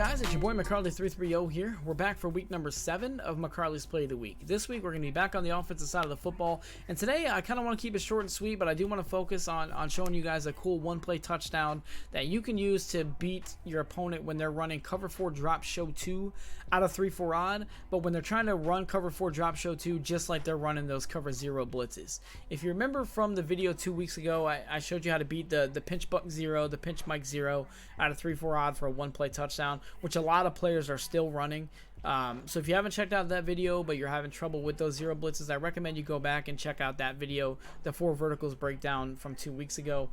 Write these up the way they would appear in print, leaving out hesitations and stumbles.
guys, it's your boy McCarley330 here. We're back for week number 7 of McCarley's Play of the Week. This week we're going to be back on the offensive side of the football, and today I kind of want to keep it short and sweet, but I do want to focus on showing you guys a cool one-play touchdown that you can use to beat your opponent when they're running cover 4 drop show 2 out of 3-4 odd, but when they're trying to run cover 4 drop show 2 just like they're running those cover 0 blitzes. If you remember from the video 2 weeks ago, I showed you how to beat the pinch buck 0, the pinch Mike 0 out of 3-4 odd for a one-play touchdown, which a lot of players are still running. So if you haven't checked out that video but you're having trouble with those 0 blitzes, I recommend you go back and check out that video, the 4 verticals breakdown from 2 weeks ago.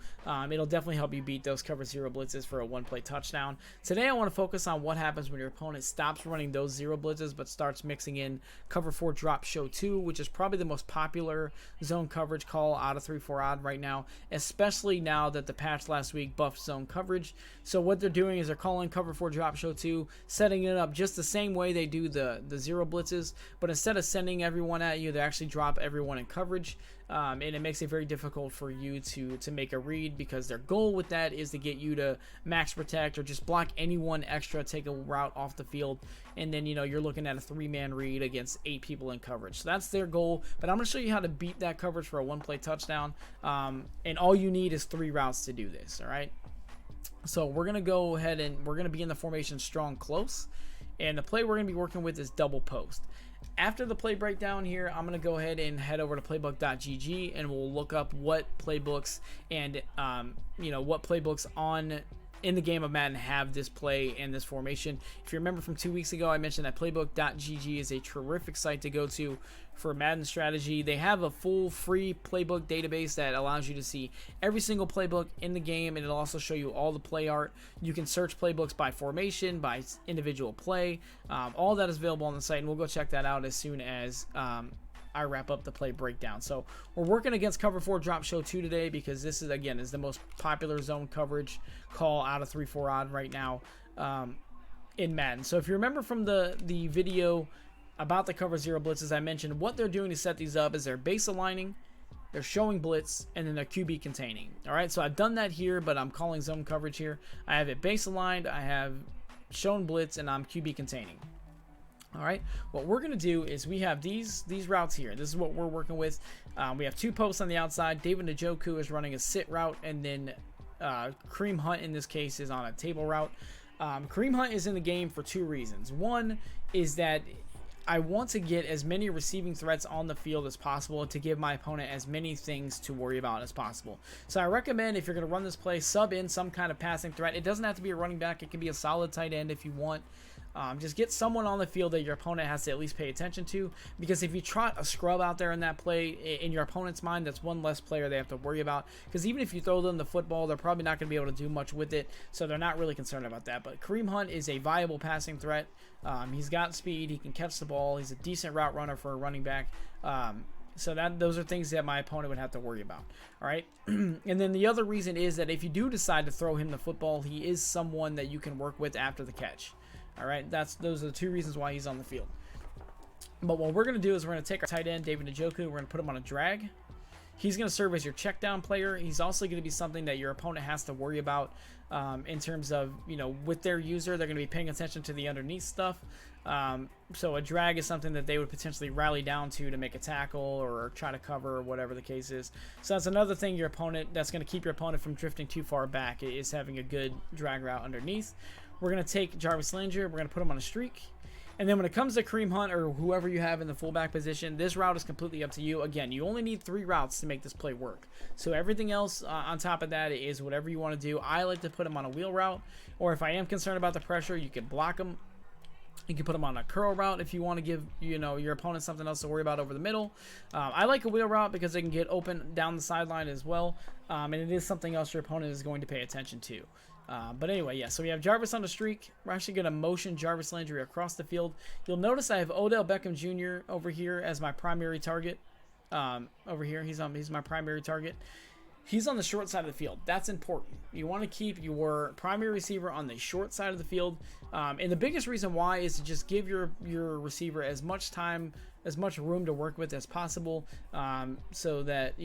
It'll definitely help you beat those cover 0 blitzes for a one-play touchdown. Today I want to focus on what happens when your opponent stops running those 0 blitzes but starts mixing in cover 4 drop show 2, which is probably the most popular zone coverage call out of 3-4 odd right now, especially now that the patch last week buffed zone coverage. So what they're doing is they're calling cover 4 drop show 2, setting it up just the same way they do the 0 blitzes, but instead of sending everyone at you, they actually drop everyone in coverage, and it makes it very difficult for you to make a read, because their goal with that is to get you to max protect or just block anyone extra, take a route off the field, and then you're looking at a 3-man read against 8 people in coverage. So that's their goal, but I'm going to show you how to beat that coverage for a one-play touchdown, and all you need is 3 routes to do this. All right, so we're going to go ahead and we're going to be in the formation strong close. And the play we're going to be working with is double post. After the play breakdown here, I'm going to go ahead and head over to playbook.gg and we'll look up what playbooks and what playbooks in the game of Madden have this play and this formation. If you remember from 2 weeks ago, I mentioned that playbook.gg is a terrific site to go to for Madden strategy. They have a full free playbook database that allows you to see every single playbook in the game, and it'll also show you all the play art. You can search playbooks by formation, by individual play. All that is available on the site, and we'll go check that out as soon as I wrap up the play breakdown. So we're working against cover 4 drop show 2 today, because this is the most popular zone coverage call out of 3-4 odd right now in Madden. So if you remember from the video about the cover 0 blitzes, I mentioned what they're doing to set these up is they're base aligning, they're showing blitz, and then they're QB containing. All right, so I've done that here, but I'm calling zone coverage here. I have it base aligned, I have shown blitz, and I'm QB containing. All right, what we're going to do is we have these routes here. This is what we're working with. We have 2 posts on the outside. David Njoku is running a sit route, and then Kareem Hunt in this case is on a table route. Kareem Hunt is in the game for 2 reasons. One is that I want to get as many receiving threats on the field as possible to give my opponent as many things to worry about as possible. So I recommend, if you're going to run this play, sub in some kind of passing threat. It doesn't have to be a running back. It can be a solid tight end if you want. Just get someone on the field that your opponent has to at least pay attention to, because if you trot a scrub out there in that play, in your opponent's mind, that's one less player they have to worry about, because even if you throw them the football, they're probably not going to be able to do much with it, so they're not really concerned about that. But Kareem Hunt is a viable passing threat. He's got speed, he can catch the ball, he's a decent route runner for a running back. So those are things that my opponent would have to worry about. All right, and then the other reason is that if you do decide to throw him the football, he is someone that you can work with after the catch. All right, those are the 2 reasons why he's on the field. But what we're going to do is we're going to take our tight end, David Njoku, we're going to put him on a drag. He's going to serve as your check down player. He's also going to be something that your opponent has to worry about in terms of, with their user, they're going to be paying attention to the underneath stuff. So a drag is something that they would potentially rally down to make a tackle or try to cover or whatever the case is. So that's another thing that's going to keep your opponent from drifting too far back, is having a good drag route underneath. We're going to take Jarvis Landry, we're going to put him on a streak. And then when it comes to Kareem Hunt or whoever you have in the fullback position, this route is completely up to you. Again, you only need 3 routes to make this play work. So everything else on top of that is whatever you want to do. I like to put him on a wheel route, or if I am concerned about the pressure, you can block him. You can put him on a curl route if you want to give your opponent something else to worry about over the middle. I like a wheel route because they can get open down the sideline as well, and it is something else your opponent is going to pay attention to. But anyway, yeah, so we have Jarvis on the streak. We're actually going to motion Jarvis Landry across the field. You'll notice I have Odell Beckham Jr. over here as my primary target. Over here, he's my primary target. He's on the short side of the field. That's important. You want to keep your primary receiver on the short side of the field. And the biggest reason why is to just give your receiver as much time, as much room to work with as possible, so that,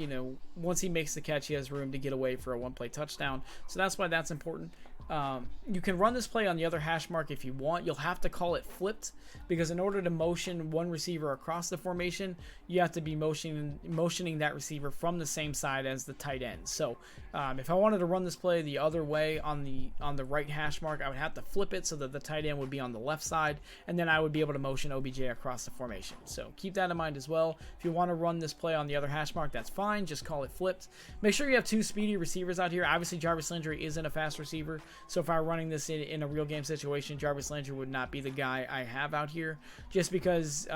once he makes the catch, he has room to get away for a one-play touchdown. So that's why that's important. You can run this play on the other hash mark if you want. You'll have to call it flipped, because in order to motion one receiver across the formation, you have to be motioning that receiver from the same side as the tight end. So if I wanted to run this play the other way on the right hash mark, I would have to flip it so that the tight end would be on the left side, and then I would be able to motion OBJ across the formation. So keep that in mind as well. If you want to run this play on the other hash mark, that's fine. Just call it flipped. Make sure you have two speedy receivers out here. Obviously, Jarvis Landry isn't a fast receiver, so if I were running this in a real game situation, Jarvis Landry would not be the guy I have out here, just because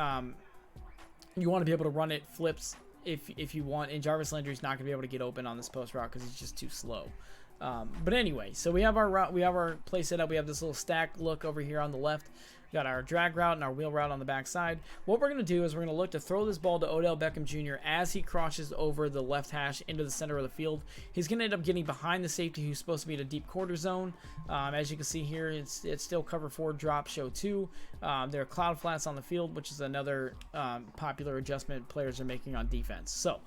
you want to be able to run it flips if you want, and Jarvis Landry's not going to be able to get open on this post route because he's just too slow. But anyway, so we have our route, we have our play set up. We have this little stack look over here on the left. We got our drag route and our wheel route on the back side. What we're going to do is we're going to look to throw this ball to Odell Beckham Jr. as he crosses over the left hash into the center of the field. He's going to end up getting behind the safety who's supposed to be in a deep quarter zone. As you can see here, it's still cover 4, drop, show 2. There are cloud flats on the field, which is another popular adjustment players are making on defense. So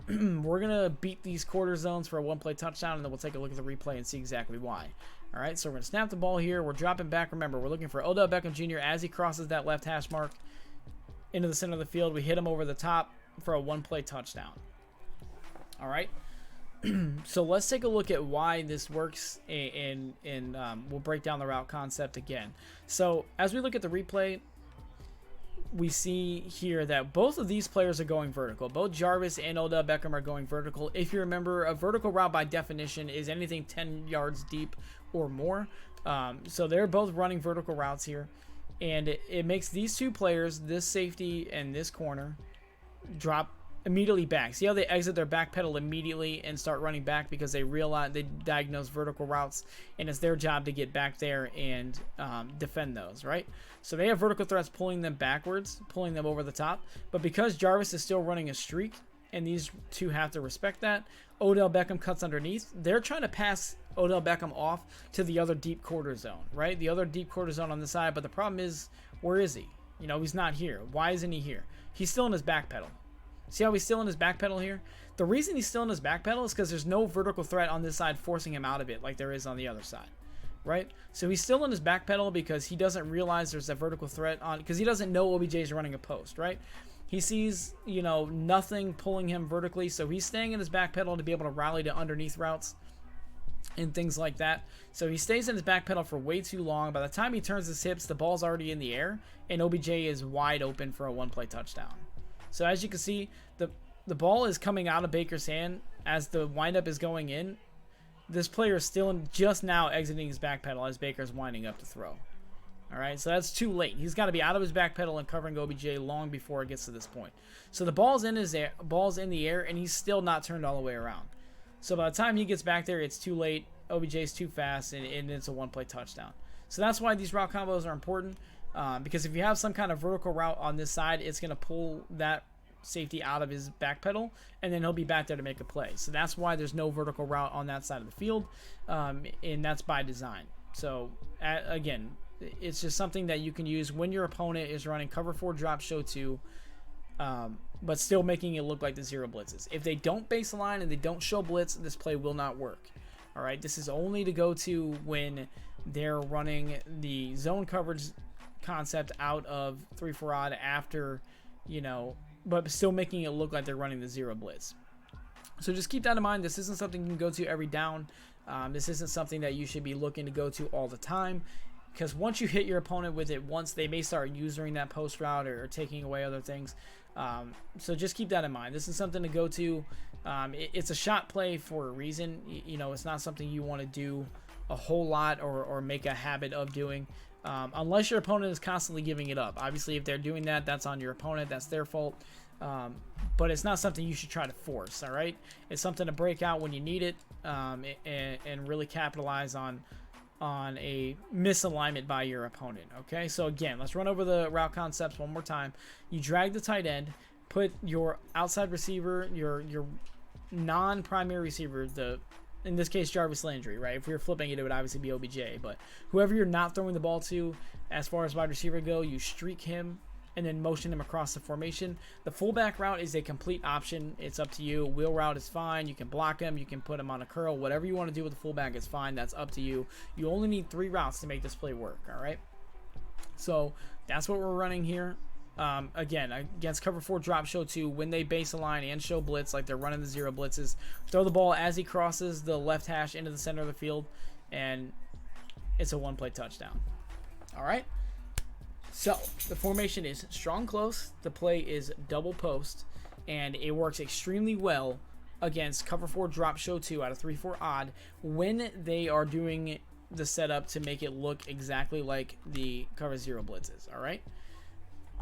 we're going to beat these quarter zones for a one-play touchdown, and then we'll take a look at the replay and see exactly why. All right, so we're going to snap the ball here. We're dropping back. Remember, we're looking for Odell Beckham Jr. as he crosses that left hash mark into the center of the field. We hit him over the top for a one-play touchdown. All right, so let's take a look at why this works, and we'll break down the route concept again. So as we look at the replay, we see here that both of these players are going vertical. Both Jarvis and Odell Beckham are going vertical. If you remember, a vertical route by definition is anything 10 yards deep or more. So they're both running vertical routes here. And it makes these two players, this safety and this corner, drop immediately back. See how they exit their back pedal immediately and start running back because they realize they diagnose vertical routes, and it's their job to get back there and defend those, right? So they have vertical threats pulling them backwards, pulling them over the top. But because Jarvis is still running a streak, and these two have to respect that, Odell Beckham cuts underneath. They're trying to pass Odell Beckham off to the other deep quarter zone, right? The other deep quarter zone on the side. But the problem is, where is he? You know, he's not here. Why isn't he here? He's still in his back pedal. See how he's still in his back pedal here? The reason he's still in his back pedal is because there's no vertical threat on this side forcing him out of it like there is on the other side, right? So he's still in his back pedal because he doesn't realize there's a vertical threat on, because he doesn't know OBJ is running a post, right? He sees, you know, nothing pulling him vertically, so he's staying in his back pedal to be able to rally to underneath routes and things like that. So he stays in his back pedal for way too long. By the time he turns his hips, the ball's already in the air, and OBJ is wide open for a one-play touchdown. So as you can see, the ball is coming out of Baker's hand as the windup is going in. This player is still just now exiting his back pedal as Baker's winding up to throw. All right, so that's too late. He's got to be out of his back pedal and covering OBJ long before it gets to this point. So the ball's in the air, and he's still not turned all the way around. So by the time he gets back there, it's too late. OBJ's too fast, and it's a one-play touchdown. So that's why these route combos are important. Because if you have some kind of vertical route on this side, it's going to pull that safety out of his back pedal, and then he'll be back there to make a play. So that's why there's no vertical route on that side of the field, and that's by design. So again, it's just something that you can use when your opponent is running cover 4, drop, show 2, but still making it look like the zero blitzes. If they don't base the line and they don't show blitz, this play will not work. All right, this is only to go to when they're running the zone coverage concept out of 3-4 odd after, you know, but still making it look like they're running the zero blitz. So just keep that in mind. This isn't something you can go to every down. This isn't something that you should be looking to go to all the time, because once you hit your opponent with it once, they may start using that post route or taking away other things. So just keep that in mind. This is something to go to. It's a shot play for a reason. You know, it's not something you want to do a whole lot or make a habit of doing. Unless your opponent is constantly giving it up. Obviously, if they're doing that, that's on your opponent. That's their fault. But it's not something you should try to force, all right? It's something to break out when you need it, and really capitalize on a misalignment by your opponent, okay? So again, let's run over the route concepts one more time. You drag the tight end, put your outside receiver, your non-primary receiver, in this case, Jarvis Landry, right? If we were flipping it, it would obviously be OBJ. But whoever you're not throwing the ball to, as far as wide receiver go, you streak him and then motion them across the formation. The fullback route is a complete option. It's up to you. Wheel route is fine. You can block him. You can put him on a curl. Whatever you want to do with the fullback is fine. That's up to you. You only need 3 routes to make this play work, all right? So that's what we're running here. Again, against cover 4 drop show 2, when they base a line and show blitz, like they're running the 0 blitzes, throw the ball as he crosses the left hash into the center of the field, and it's a 1-play touchdown. All right? So the formation is strong close. The play is double post, and it works extremely well against cover 4 drop show 2 out of 3-4 odd when they are doing the setup to make it look exactly like the cover 0 blitzes. All right?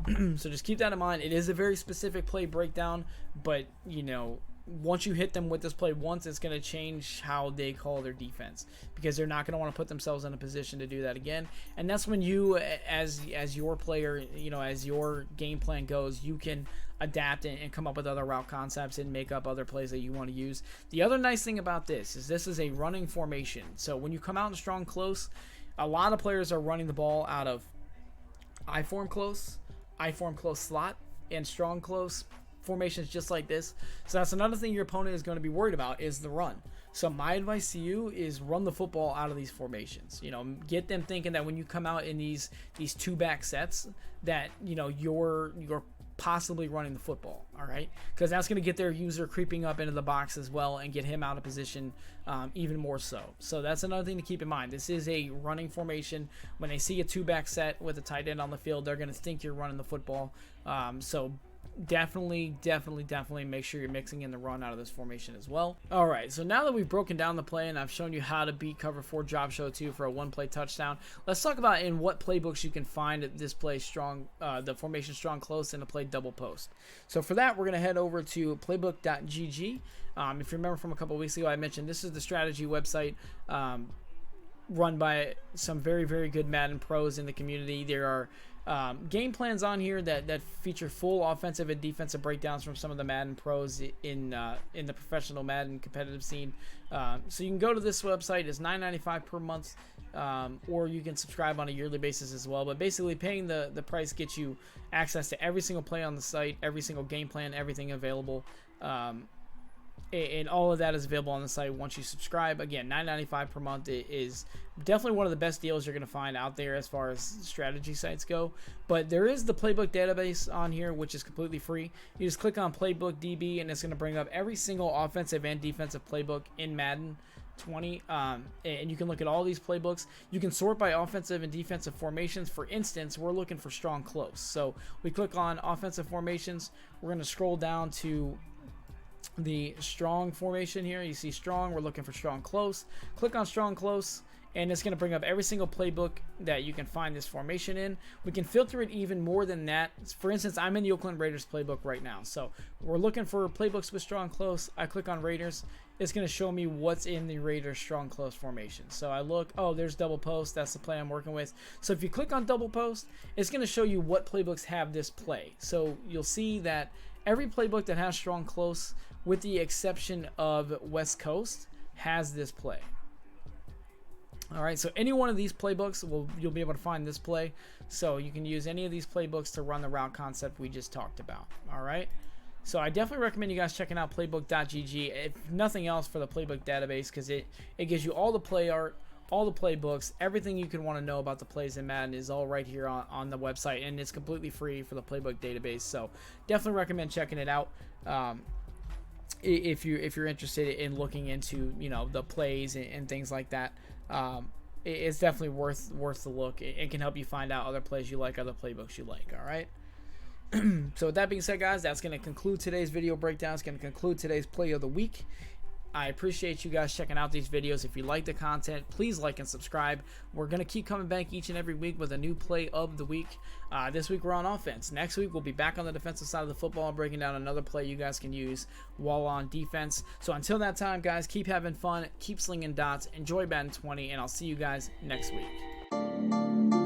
So just keep that in mind. It is a very specific play breakdown, but you know, once you hit them with this play once, it's going to change how they call their defense, because they're not going to want to put themselves in a position to do that again. And that's when you, as your player, you know, as your game plan goes, you can adapt and come up with other route concepts and make up other plays that you want to use. The other nice thing about this is a running formation. So when you come out in strong close, a lot of players are running the ball out of I form close slot, and strong close formations just like this. So that's another thing your opponent is going to be worried about, is the run. So my advice to you is run the football out of these formations. You know, get them thinking that when you come out in these 2-back sets, that, you know, you're possibly running the football, all right? Because that's going to get their user creeping up into the box as well and get him out of position even more so. So that's another thing to keep in mind. This is a running formation. When they see a 2-back set with a tight end on the field, they're going to think you're running the football. So definitely make sure you're mixing in the run out of this formation as well. All right, so now that we've broken down the play and I've shown you how to beat cover 4 drop show 2 for a 1-play touchdown, let's talk about in what playbooks you can find this play strong, the formation strong close, and the play double post. So for that, we're going to head over to playbook.gg. If you remember from a couple weeks ago, I mentioned this is the strategy website run by some very good Madden pros in the community. There are game plans on here that feature full offensive and defensive breakdowns from some of the Madden pros in the professional Madden competitive scene. So you can go to this website. It's $9.95 per month, or you can subscribe on a yearly basis as well. But basically, paying the price gets you access to every single play on the site, every single game plan, everything available. And all of that is available on the site once you subscribe. Again, $9.95 per month is definitely one of the best deals you're going to find out there as far as strategy sites go. But there is the playbook database on here, which is completely free. You just click on Playbook DB, and it's going to bring up every single offensive and defensive playbook in Madden 20. And you can look at all these playbooks. You can sort by offensive and defensive formations. For instance, we're looking for strong close. So we click on offensive formations. We're going to scroll down to the strong formation here. You see strong, we're looking for strong close. Click on strong close, and it's going to bring up every single playbook that you can find this formation in. We can filter it even more than that. For instance, I'm in the Oakland Raiders playbook right now, so we're looking for playbooks with strong close. I click on Raiders. It's going to show me what's in the Raiders strong close formation. So I look, oh, there's double post. That's the play I'm working with. So if you click on double post, it's going to show you what playbooks have this play. So you'll see that every playbook that has strong close, with the exception of West Coast, has this play. All right, so any one of these playbooks, you'll be able to find this play. So you can use any of these playbooks to run the route concept we just talked about. All right, so I definitely recommend you guys checking out playbook.gg, if nothing else, for the playbook database, because it gives you all the play art, all the playbooks, everything you can want to know about the plays in Madden is all right here on the website, and it's completely free for the playbook database. So definitely recommend checking it out. If you're interested in looking into, you know, the plays and things like that, it's definitely worth the look. It can help you find out other plays you like, other playbooks you like. All right. So with that being said, guys, that's going to conclude today's video breakdown. It's going to conclude today's play of the week. I appreciate you guys checking out these videos. If you like the content, please like and subscribe. We're going to keep coming back each and every week with a new play of the week. This week we're on offense. Next week we'll be back on the defensive side of the football, breaking down another play you guys can use while on defense. So until that time, guys, keep having fun, keep slinging dots, enjoy Madden 20, and I'll see you guys next week.